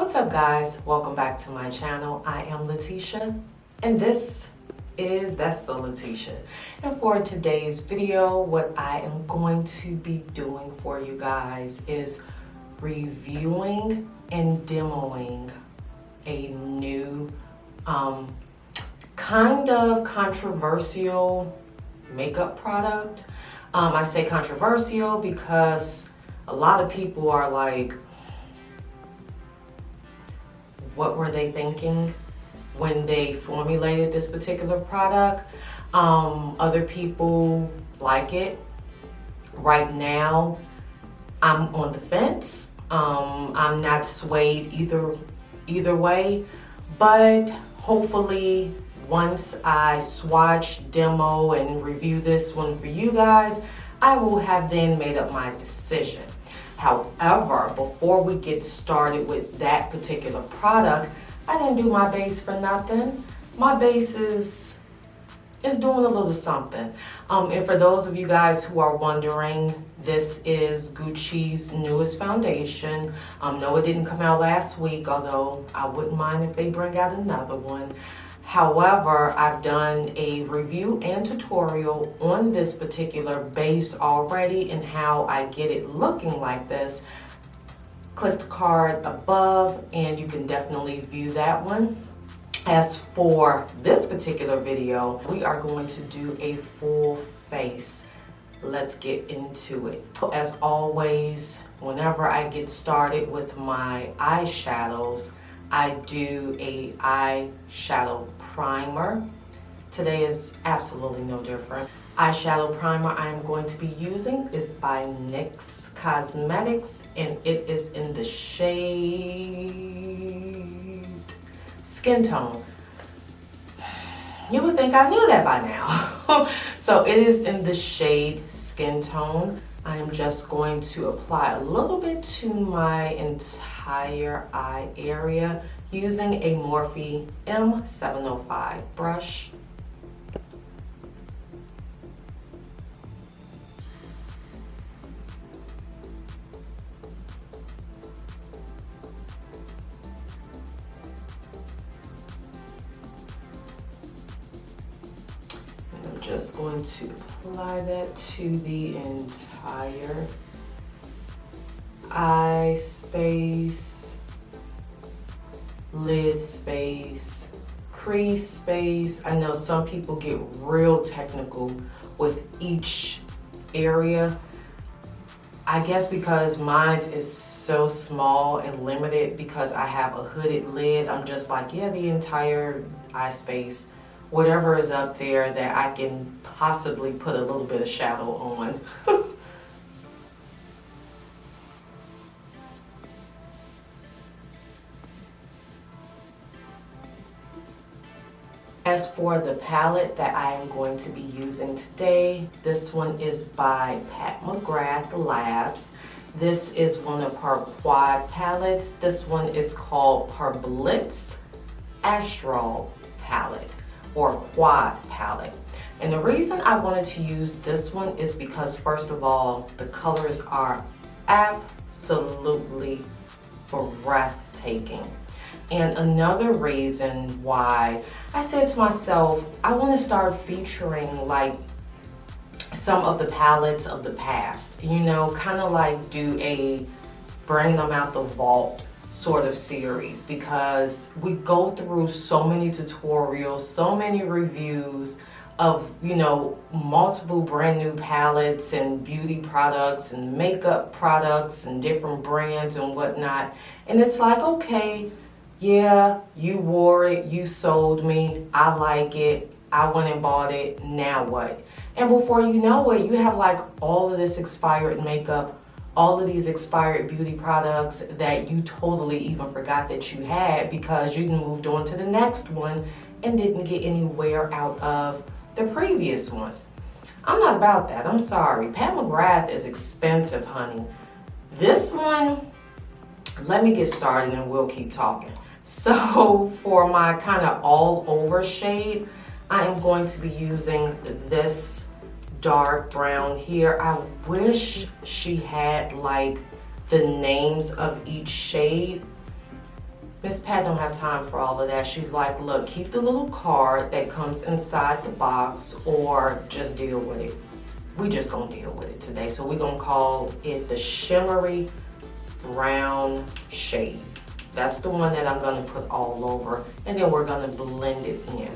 What's up guys? Welcome back to my channel. I am Letitia and that's the Letitia. And for today's video, what I am going to be doing for you guys is reviewing and demoing a new kind of controversial makeup product. I say controversial because a lot of people are like, what were they thinking when they formulated this particular product? Other people like it. Right now, I'm on the fence. I'm not swayed either way, but hopefully once I swatch, demo, and review this one for you guys, I will have then made up my decision. However, before we get started with that particular product, I didn't do my base for nothing. My base is doing a little something. And for those of you guys who are wondering, this is Gucci's newest foundation. No, it didn't come out last week, although I wouldn't mind if they bring out another one. However, I've done a review and tutorial on this particular base already and how I get it looking like this. Click the card above and you can definitely view that one. As for this particular video, we are going to do a full face. Let's get into it. As always, whenever I get started with my eyeshadows, I do a eyeshadow primer. Today is absolutely no different. Eyeshadow primer I am going to be using is by NYX Cosmetics and it is in the shade Skin Tone. You would think I knew that by now. So it is in the shade Skin Tone. I am just going to apply a little bit to my entire eye area using a Morphe M705 brush. I'm just going to apply that to the entire eye space, lid space, crease space. I know some people get real technical with each area. I guess because mine is so small and limited because I have a hooded lid, I'm just like, yeah, the entire eye space, whatever is up there that I can possibly put a little bit of shadow on. As for the palette that I am going to be using today, this one is by McGrath Labs. This is one of her quad palettes. This one is called her Blitz Astral palette or quad palette. And the reason I wanted to use this one is because, first of all, the colors are absolutely breathtaking. And another reason why I said to myself, I want to start featuring like some of the palettes of the past, you know, kind of like do a bring them out the vault sort of series, because we go through so many tutorials, so many reviews of, you know, multiple brand new palettes and beauty products and makeup products and different brands and whatnot. And it's like, okay, yeah, you wore it, you sold me, I like it, I went and bought it, now what? And before you know it, you have like all of this expired makeup, all of these expired beauty products that you totally even forgot that you had because you moved on to the next one and didn't get anywhere out of the previous ones. I'm not about that, I'm sorry. Pat McGrath is expensive, honey. This one, let me get started and we'll keep talking. So for my kind of all over shade, I am going to be using this dark brown here. I wish she had like the names of each shade Miss Pat don't have time for all of that. She's like, look, keep the little card that comes inside the box or just deal with it. We just gonna deal with it today. So we're gonna call it the Shimmery Brown shade. That's the one that I'm gonna put all over, and then we're gonna blend it in.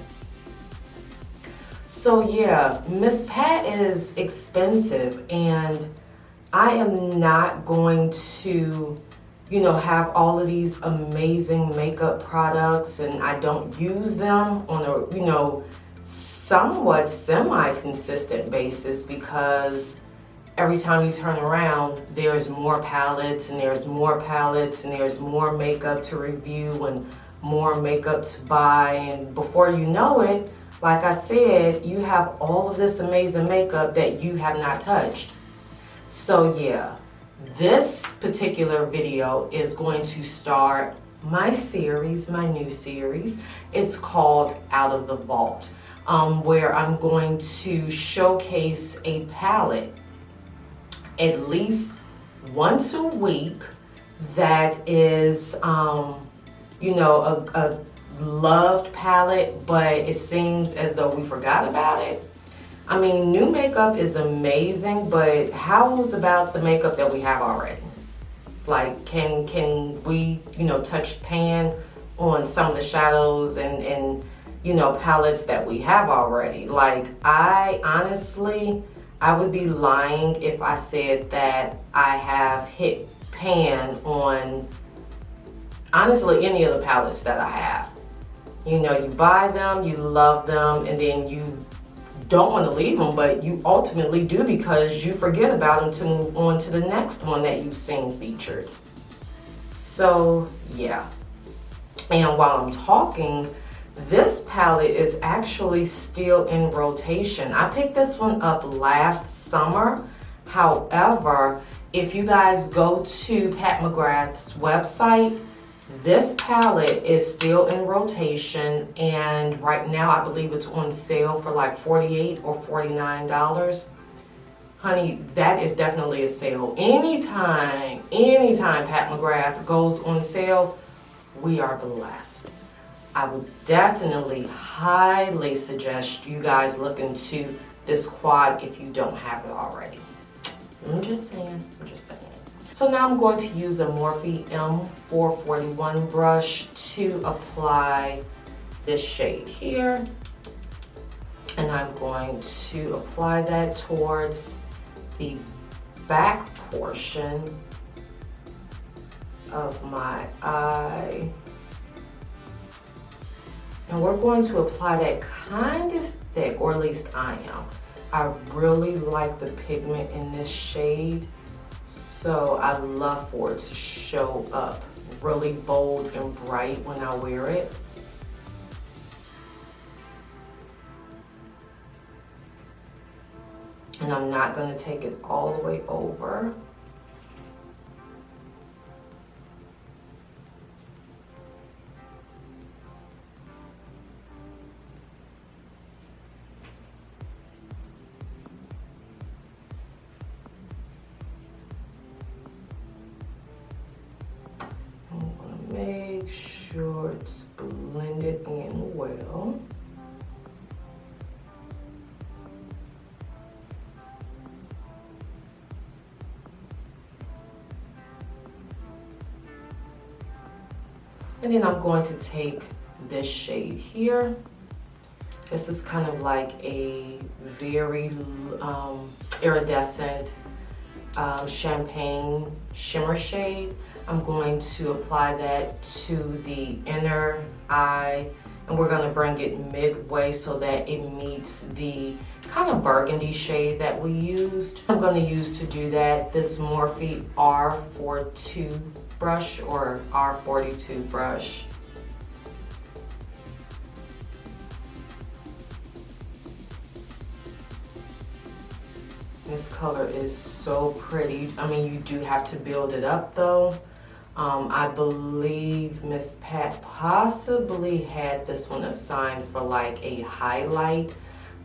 So yeah, Miss Pat is expensive, and I am not going to, you know, have all of these amazing makeup products and I don't use them on a, you know, somewhat semi-consistent basis, because every time you turn around, there's more palettes and there's more palettes and there's more makeup to review and more makeup to buy. And before you know it, like I said, you have all of this amazing makeup that you have not touched. So yeah, this particular video is going to start my series, my new series. It's called Out of the Vault, where I'm going to showcase a palette at least once a week that is, you know, a loved palette, but it seems as though we forgot about it. I mean, new makeup is amazing, but how's about the makeup that we have already? Like, can we, you know, touch pan on some of the shadows and you know, palettes that we have already? Like, I honestly, I would be lying if I said that I have hit pan on, honestly, any of the palettes that I have. You know, you buy them, you love them, and then you don't want to leave them, but you ultimately do because you forget about them to move on to the next one that you've seen featured. So yeah, and while I'm talking, this palette is actually still in rotation. I picked this one up last summer. However, if you guys go to Pat McGrath's website, this palette is still in rotation, and right now I believe it's on sale for like $48 or $49. Honey, that is definitely a sale. Anytime Pat McGrath goes on sale, we are blessed. I would definitely highly suggest you guys look into this quad if you don't have it already. I'm just saying. So now I'm going to use a Morphe M441 brush to apply this shade here. And I'm going to apply that towards the back portion of my eye. And we're going to apply that kind of thick, or at least I am. I really like the pigment in this shade, so I love for it to show up really bold and bright when I wear it. And I'm not going to take it all the way over. Make sure it's blended in well. And then I'm going to take this shade here. This is kind of like a very iridescent champagne shimmer shade. I'm going to apply that to the inner eye, and we're going to bring it midway so that it meets the kind of burgundy shade that we used. I'm going to use to do that this Morphe R42 brush or R42 brush. This color is so pretty. I mean, you do have to build it up though. I believe Miss Pat possibly had this one assigned for like a highlight,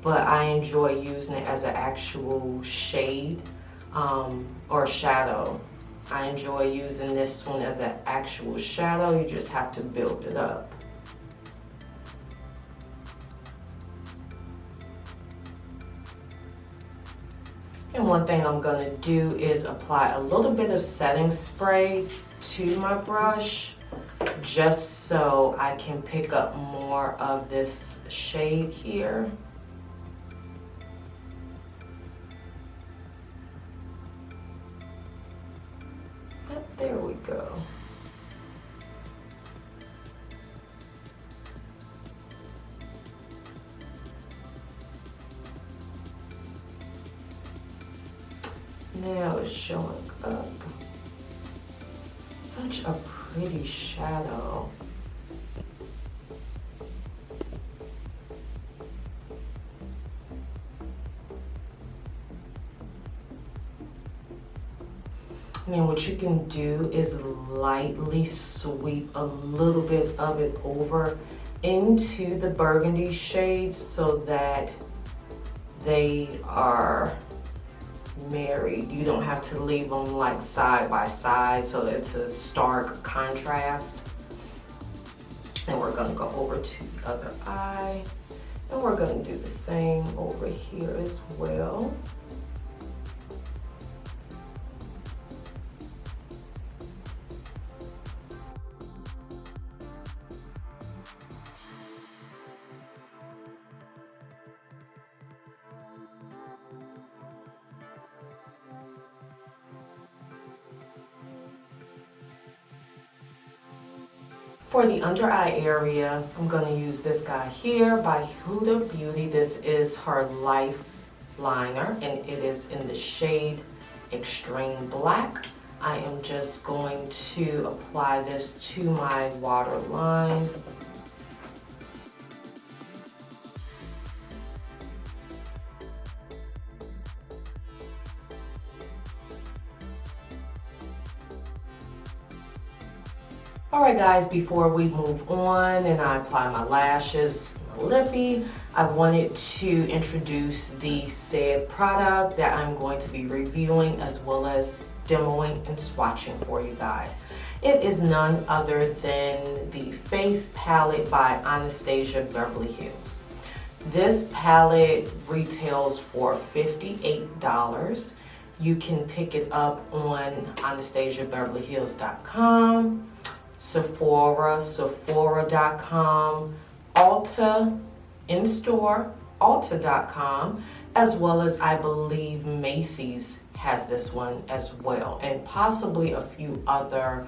but I enjoy using it as an actual shade or shadow. I enjoy using this one as an actual shadow. You just have to build it up. And one thing I'm gonna do is apply a little bit of setting spray to my brush, just so I can pick up more of this shade here. But there we go. Now it's showing up. Such a pretty shadow. And then what you can do is lightly sweep a little bit of it over into the burgundy shades so that they are married. You don't have to leave them like side by side so that it's a stark contrast. And we're gonna go over to the other eye, and we're gonna do the same over here as well. For the under eye area, I'm going to use this guy here by Huda Beauty. This is her Life Liner, and it is in the shade Extreme Black. I am just going to apply this to my waterline. Alright guys, before we move on and I apply my lashes, my lippy, I wanted to introduce the said product that I'm going to be reviewing as well as demoing and swatching for you guys. It is none other than the Face Palette by Anastasia Beverly Hills. This palette retails for $58. You can pick it up on AnastasiaBeverlyHills.com. Sephora, Sephora.com, Ulta, in-store, Ulta.com, as well as I believe Macy's has this one as well, and possibly a few other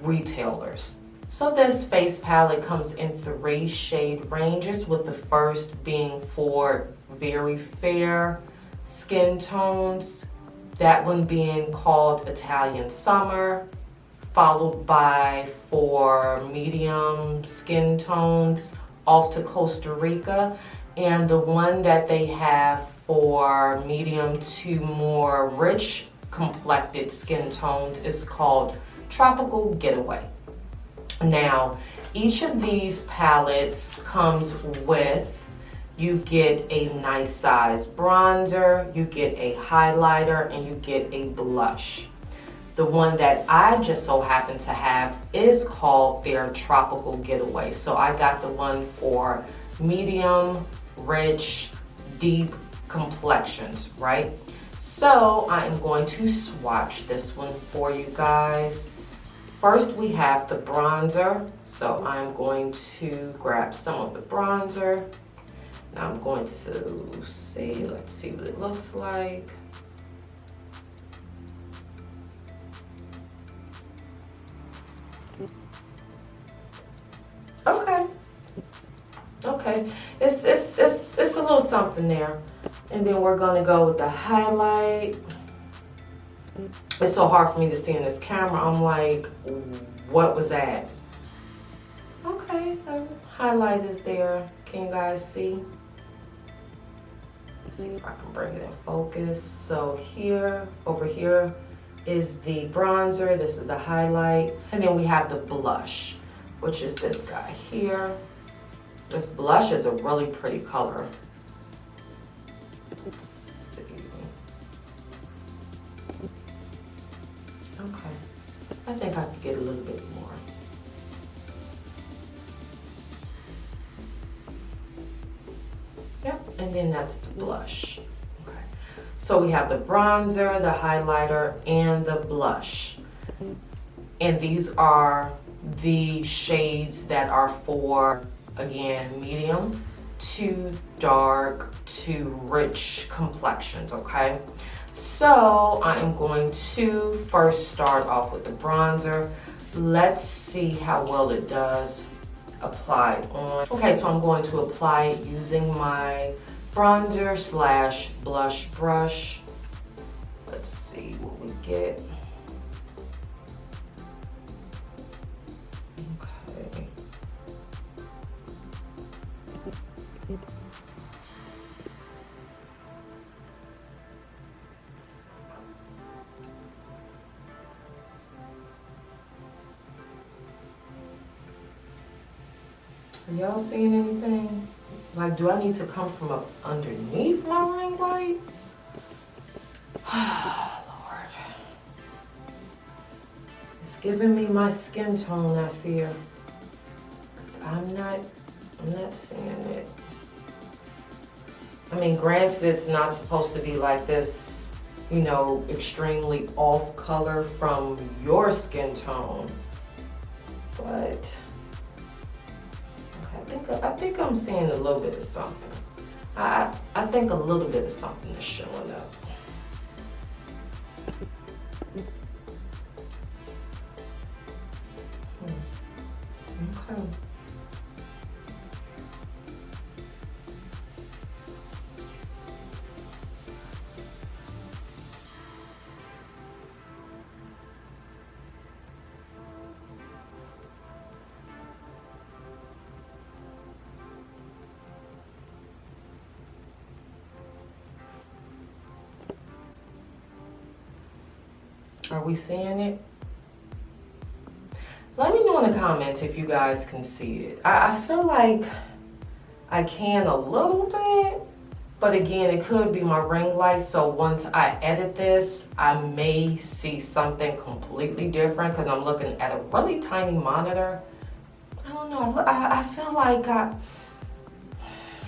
retailers. So this face palette comes in 3 shade ranges, with the first being for very fair skin tones, that one being called Italian Summer, followed by for medium skin tones, off to Costa Rica, and the one that they have for medium to more rich complected skin tones is called Tropical Getaway. Now, each of these palettes comes with, you get a nice size bronzer, you get a highlighter, and you get a blush. The one that I just so happen to have is called their Tropical Getaway. So I got the one for medium, rich, deep complexions, right? So I am going to swatch this one for you guys. First we have the bronzer. So I'm going to grab some of the bronzer. Now I'm going to see, let's see what it looks like. Okay, it's a little something there. And then we're gonna go with the highlight. It's so hard for me to see in this camera. I'm like, what was that? Okay, highlight is there. Can you guys see? Let's see if I can bring it in focus. So here, over here is the bronzer. This is the highlight. And then we have the blush, which is this guy here. This blush is a really pretty color. Let's see. Okay. I think I could get a little bit more. Yep, and then that's the blush. Okay. So we have the bronzer, the highlighter, and the blush. And these are the shades that are for, again, medium to dark to rich complexions, okay? So I am going to first start off with the bronzer. Let's see how well it does apply on. Okay, so I'm going to apply it using my bronzer slash blush brush. Let's see what we get. Okay. Are y'all seeing anything? Like, do I need to come from up underneath my ring light? Lord. It's giving me my skin tone, I fear. 'Cause I'm not seeing it. I mean, granted, it's not supposed to be like this, you know, extremely off color from your skin tone. But I think I'm seeing a little bit of something. I think a little bit of something is showing up. Okay. Are we seeing it? Let me know in the comments if you guys can see it. I feel like I can a little bit, but again, it could be my ring light. So once I edit this, I may see something completely different because I'm looking at a really tiny monitor. I don't know. I feel like I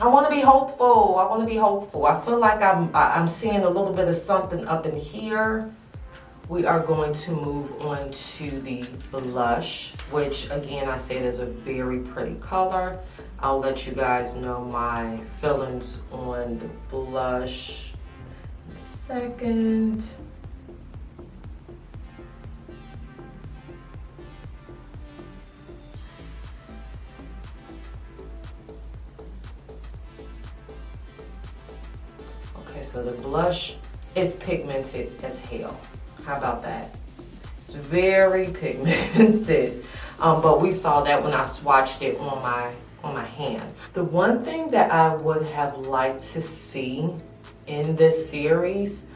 want to be hopeful. I want to be hopeful. I feel like I'm seeing a little bit of something up in here. We are going to move on to the blush, which again, I said is a very pretty color. I'll let you guys know my feelings on the blush in a second. Okay, so the blush is pigmented as hell. How about that? It's very pigmented, but we saw that when I swatched it on my hand. The one thing that I would have liked to see in this series,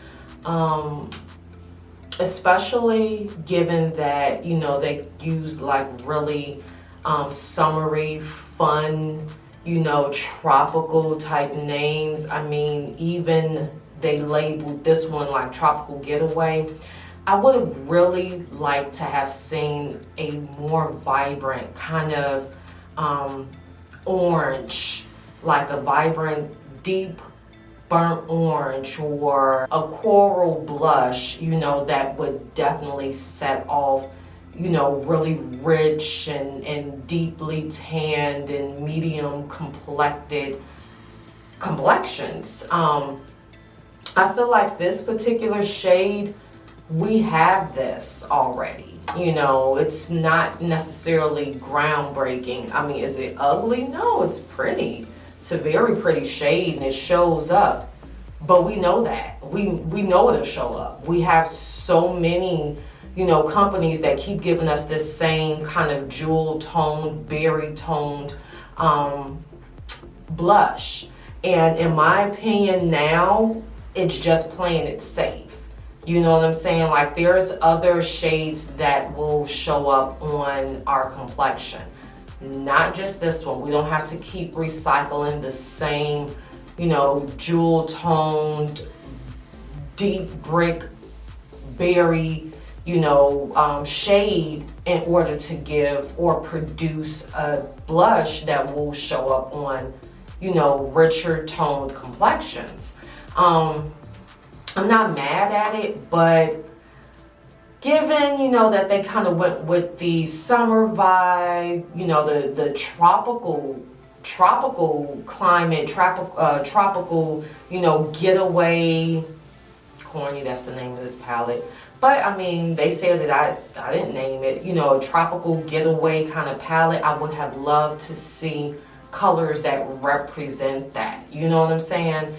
especially given that, you know, they used like really summery, fun, you know, tropical type names. I mean, even they labeled this one like Tropical Getaway. I would have really liked to have seen a more vibrant kind of orange, like a vibrant, deep burnt orange or a coral blush, you know, that would definitely set off, you know, really rich and deeply tanned and medium complected complexions. I feel like this particular shade, we have this already. You know, it's not necessarily groundbreaking. I mean, is it ugly? No, it's pretty. It's a very pretty shade and it shows up. But we know that. We know it'll show up. We have so many, you know, companies that keep giving us this same kind of jewel toned, berry toned blush. And in my opinion now, it's just playing it safe. You know what I'm saying? Like, there's other shades that will show up on our complexion. Not just this one. We don't have to keep recycling the same, you know, jewel toned, deep brick, berry shade in order to give or produce a blush that will show up on, richer toned complexions. I'm not mad at it, but given, that they kind of went with the summer vibe, the tropical climate, tropical, getaway, corny, that's the name of this palette. But I mean, they said that I didn't name it, a tropical getaway kind of palette. I would have loved to see colors that represent that. You know what I'm saying?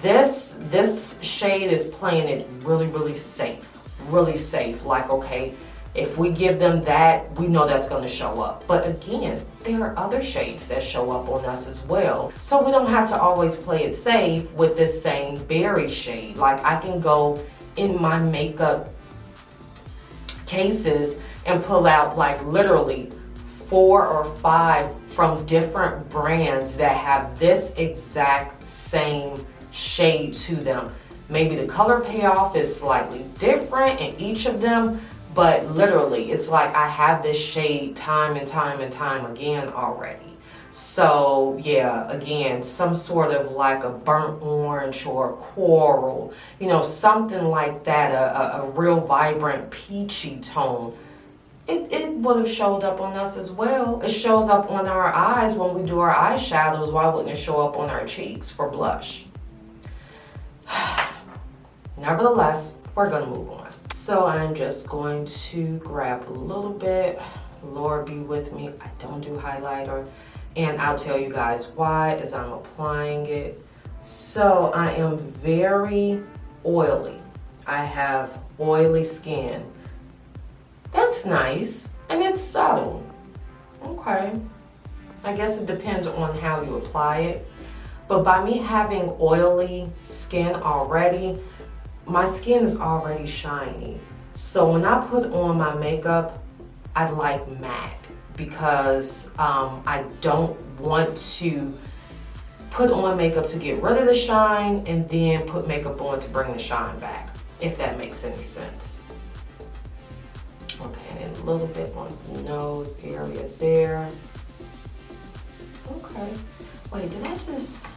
This shade is playing it really, really safe. Really safe. Like, okay, if we give them that, we know that's going to show up. But again, there are other shades that show up on us as well. So we don't have to always play it safe with this same berry shade. Like, I can go in my makeup cases and pull out like literally 4 or 5 from different brands that have this exact same shade to them. Maybe the color payoff is slightly different in each of them, but literally it's like I have this shade time and time and time again already. So yeah, again, some sort of like a burnt orange or a coral, something like that, a real vibrant peachy tone. It would have showed up on us as well. It shows up on our eyes when we do our eyeshadows. Why wouldn't it show up on our cheeks for blush? Nevertheless, we're gonna move on. So I'm just going to grab a little bit. Lord be with me, I don't do highlighter. And I'll tell you guys why as I'm applying it. So I am very oily. I have oily skin. That's nice, and it's subtle. Okay. I guess it depends on how you apply it. But by me having oily skin already, my skin is already shiny. So when I put on my makeup, I like matte because I don't want to put on makeup to get rid of the shine and then put makeup on to bring the shine back, if that makes any sense. Okay, and a little bit on the nose area there. Okay. Wait, did I just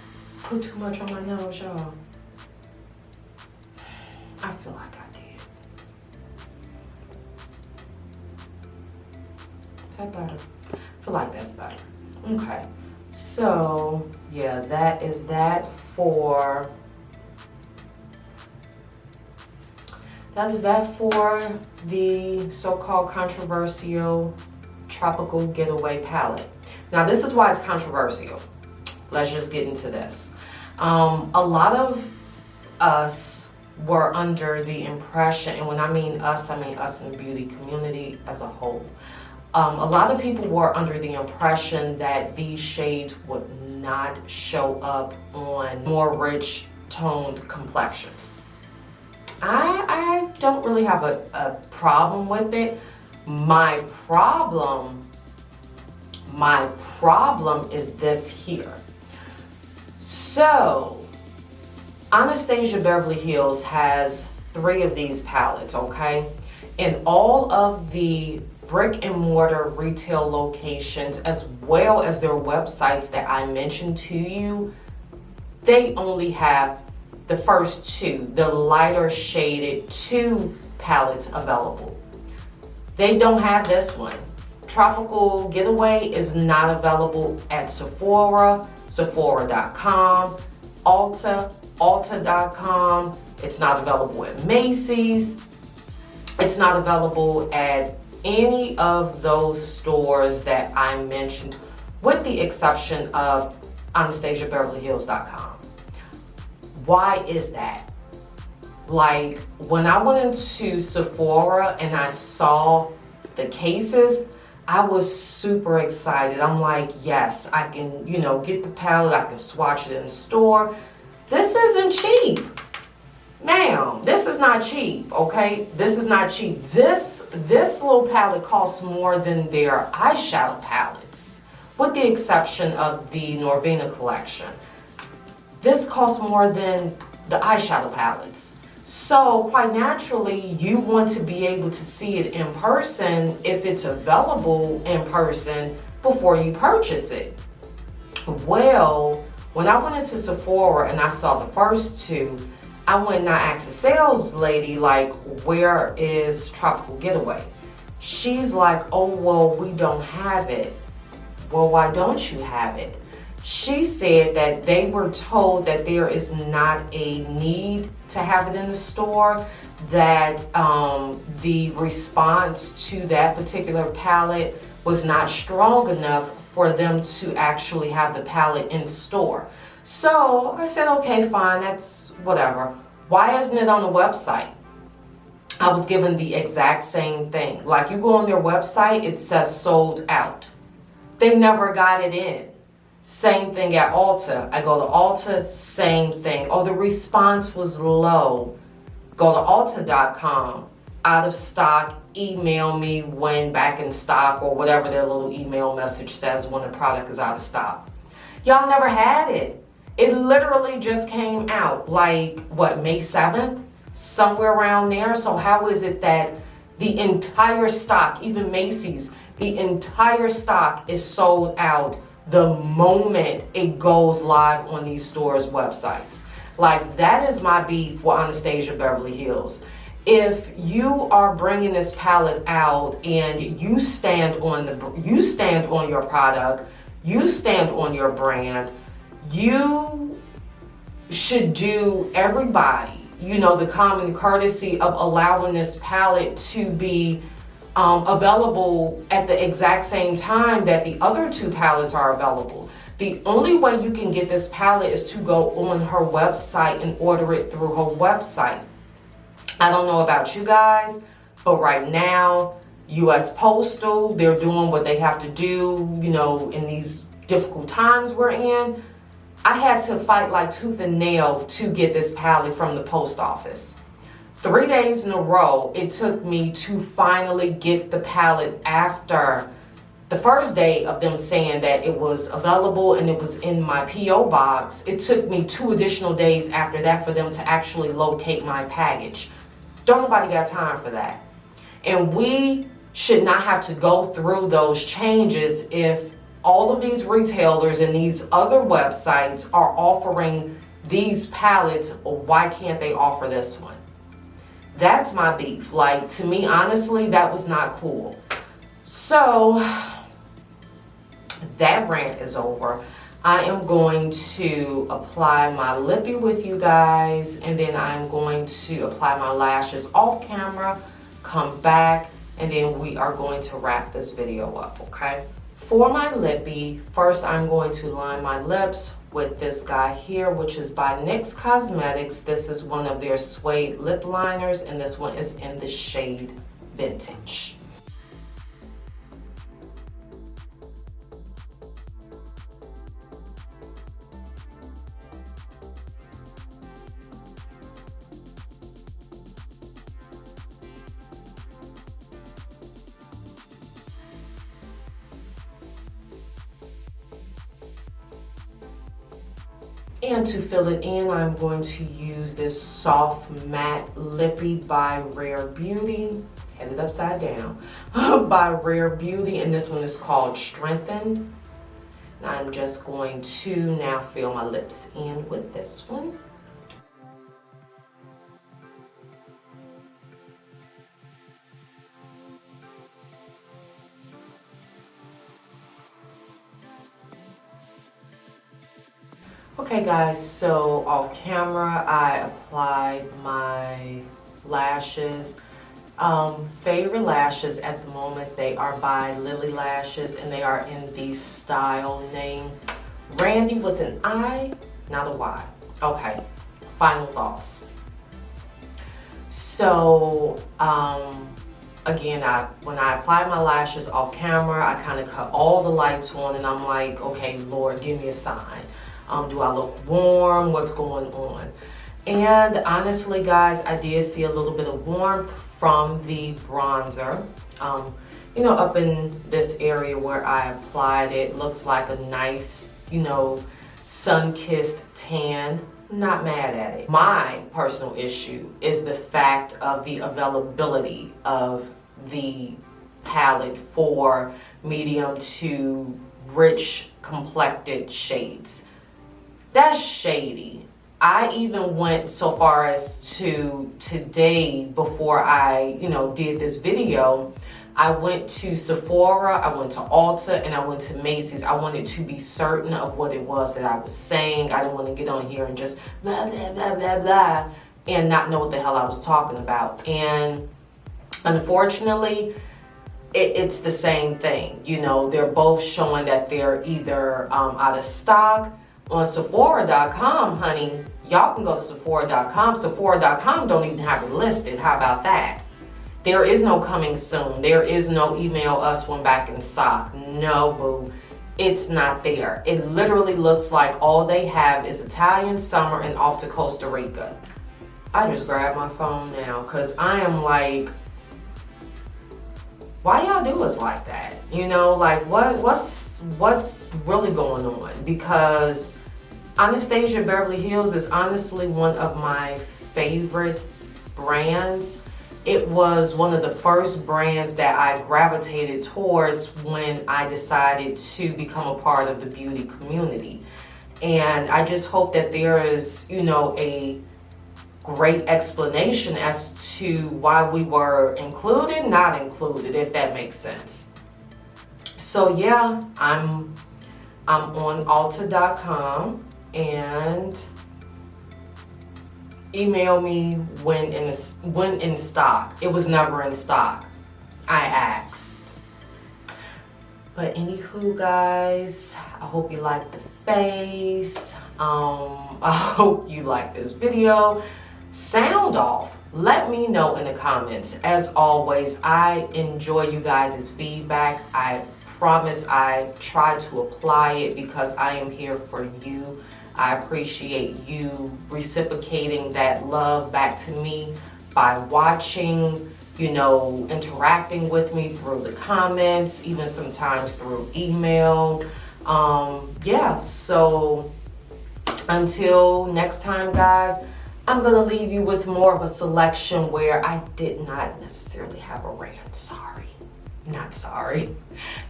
put too much on my nose, y'all? I feel like I did. Is that better? I feel like that's better. Okay. So, yeah, that is that for the so-called controversial Tropical Getaway Palette. Now, this is why it's controversial. Let's just get into this. A lot of us were under the impression, and when I mean us in the beauty community as a whole. A lot of people were under the impression that these shades would not show up on more rich toned complexions. I don't really have a problem with it. My problem is this here. So, Anastasia Beverly Hills has 3 of these palettes, okay? And all of the brick and mortar retail locations, as well as their websites that I mentioned to you, they only have the first 2, the lighter shaded 2 palettes available. They don't have this one. Tropical Getaway is not available at Sephora, Sephora.com, Ulta, Ulta.com. It's not available at Macy's. It's not available at any of those stores that I mentioned, with the exception of AnastasiaBeverlyHills.com. Why is that? Like, when I went into Sephora and I saw the cases, I was super excited. I'm like, yes, I can, get the palette, I can swatch it in the store. This isn't cheap. Ma'am, this is not cheap, okay? This is not cheap. This little palette costs more than their eyeshadow palettes, with the exception of the Norvina collection. This costs more than the eyeshadow palettes. So quite naturally, you want to be able to see it in person if it's available in person before you purchase it. Well, when I went into Sephora and I saw the first two, I went and I asked the sales lady, like, where is Tropical Getaway? She's like, oh, well, we don't have it. Well, why don't you have it? She said that they were told that there is not a need to have it in the store, that the response to that particular palette was not strong enough for them to actually have the palette in store. So I said, okay, fine, that's whatever. Why isn't it on the website? I was given the exact same thing. Like, you go on their website, it says sold out. They never got it in. Same thing at Ulta. I go to Ulta, same thing. Oh, the response was low. Go to Ulta.com, out of stock, email me when back in stock, or whatever their little email message says when the product is out of stock. Y'all never had it. It literally just came out, like, what, May 7th? Somewhere around there. So how is it that the entire stock, even Macy's, the entire stock is sold out the moment it goes live on these stores' websites? Like, that is my beef with Anastasia Beverly Hills. If you are bringing this palette out and you stand on your product, you stand on your brand, you should do everybody, you know, the common courtesy of allowing this palette to be available at the exact same time that the other two palettes are available. The only way you can get this palette is to go on her website and order it through her website. I don't know about you guys, but right now, US Postal, they're doing what they have to do, you know, in these difficult times we're in. I had to fight like tooth and nail to get this palette from the post office. 3 days in a row, it took me to finally get the palette after the first day of them saying that it was available and it was in my P.O. box. It took me 2 additional days after that for them to actually locate my package. Don't nobody got time for that. And we should not have to go through those changes if all of these retailers and these other websites are offering these palettes. Why can't they offer this one? That's my beef. Like, to me, honestly, that was not cool. So that rant is over. I am going to apply my lippy with you guys, and then I'm going to apply my lashes off camera, come back, and then we are going to wrap this video up, okay? For my lippy, first I'm going to line my lips with this guy here, which is by NYX Cosmetics. This is one of their suede lip liners, and this one is in the shade Vintage. And to fill it in, I'm going to use this soft matte lippy by Rare Beauty, headed upside down, by Rare Beauty, and this one is called Strengthened. And I'm just going to now fill my lips in with this one. Okay guys, so off camera I applied my lashes. Favorite lashes at the moment, they are by Lily Lashes, and they are in the style name Randy with an I, not a Y. Okay, final thoughts. So again, when I applied my lashes off camera, I kind of cut all the lights on, and I'm like, okay, Lord, give me a sign. Do I look warm? What's going on? And honestly, guys, I did see a little bit of warmth from the bronzer. You know, up in this area where I applied it, looks like a nice, you know, sun-kissed tan. not mad at it. My personal issue is the fact of the availability of the palette for medium to rich complected shades. That's shady. I even went so far as to today, before I, did this video, I went to Sephora, I went to Ulta, and I went to Macy's. I wanted to be certain of what it was that I was saying. I didn't want to get on here and just blah, blah, blah, blah, blah, and not know what the hell I was talking about. And unfortunately, it's the same thing. They're both showing that they're either out of stock. On Sephora.com, honey, y'all can go to Sephora.com. Sephora.com don't even have it listed. How about that? There is no coming soon. There is no email us when back in stock. No, boo. It's not there. It literally looks like all they have is Italian summer and off to Costa Rica. I just grabbed my phone now because I am like, why y'all do us like that? Like what's really going on? Because Anastasia Beverly Hills is honestly one of my favorite brands. It was one of the first brands that I gravitated towards when I decided to become a part of the beauty community. And I just hope that there is, a great explanation as to why we were included, not included, if that makes sense. So yeah, I'm on Ulta.com, and email me when in stock. It was never in stock. I asked. But anywho, guys, I hope you liked the face. I hope you liked this video. Sound off. Let me know in the comments. As always, I enjoy you guys' feedback. I promise I try to apply it because I am here for you. I appreciate you reciprocating that love back to me by watching, interacting with me through the comments, even sometimes through email. Yeah, so until next time, guys, I'm gonna leave you with more of a selection where I did not necessarily have a rant. Sorry, not sorry.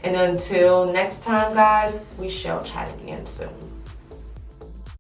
And until next time, guys, we shall chat again soon.